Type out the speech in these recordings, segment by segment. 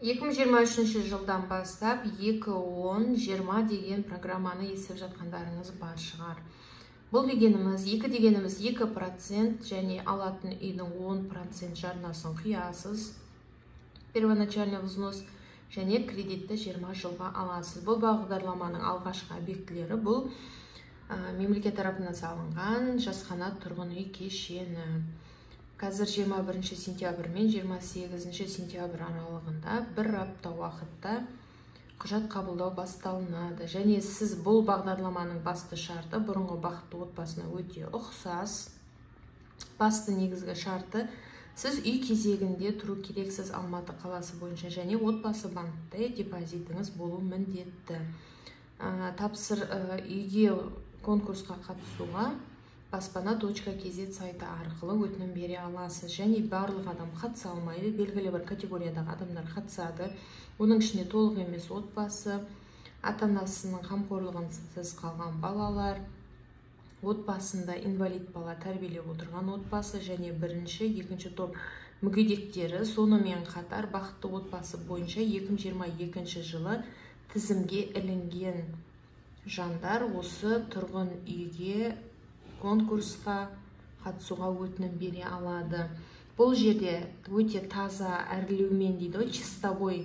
2023 жылдан бастап 2-10-20 деген программаны естіп жатқандарыңыз бар шығар. Бұл дегеніміз 2 дегеніміз 2% және алатын үйдің 10% жарнасын құясыз. Первоначальный взнос және кредитті 20 жылға аласыз. Бұл бағдарламаның алғашқы объектілері бұл мемлекет тарапынан салынған жасқана тұрғын үй кешені. Қазір 21 сентябрь мен 28 сентябрь аралығында бір апта уақытта құжат қабылдау басталынады. Және сіз бұл бағдарламаның басты шарты бұрынғы бақытты отбасына өте ұқсас. Басты негізгі шарты сіз үй кезегінде тұру керексіз Алматы қаласы бойынша және отбасы банкте депозитіңіз болу міндетті. Үйге конкурсқа қатысуға баспана.kz сайты арқылы өтінім бере аласыз. Және барлық адам қатыса алмайды, белгілі бір категориядағы адамдар қатысады. Оның ішінде толық емес отбасы, ата-анасының қамқорлығынсыз қалған балалар, отбасында инвалид бала тәрбиелеп отырған отбасы және бірінші, екінші топ мүгедектері. Сонымен қатар бақытты отбасы бойынша 2022 жылы тізімге ілінген жандар осы тұрғын үйге конкурсқа қатысуға өтінім бере алады. Бұл жерде өте таза әрлеумен дейді, чистовой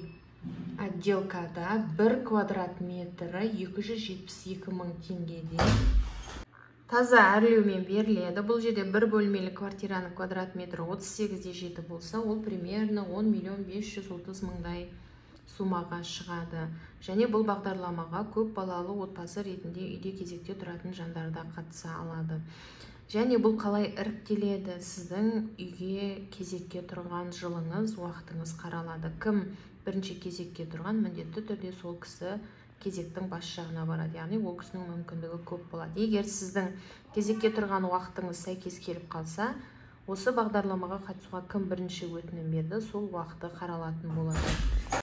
отделкада 1 квадрат метрі 272 мың теңгеде таза әрлеумен беріледі. Бұл жерде бір бөлмелі квартираның квадрат метрі 38-де 7 болса, ол примерно 10 530 000 сумаға шығады. Және бұл бағдарламаға көп балалы отбасы ретінде үйде кезекте тұратын жандар да қатыса алады. Және бұл қалай іріктеледі? Сіздің үйге кезекке тұрған жылыңыз, уақытыңыз қаралады. Кім бірінші кезекке тұрған, міндетті түрде сол кісі кезектің бас жағына барады. Яғни ол кісінің мүмкіндігі көп болады. Егер сіздің кезекке тұрған уақытыңыз сәйкес келіп қалса, осы бағдарламаға қатысуға кім бірінші өтінім берді, сол уақыты қаралатын болады.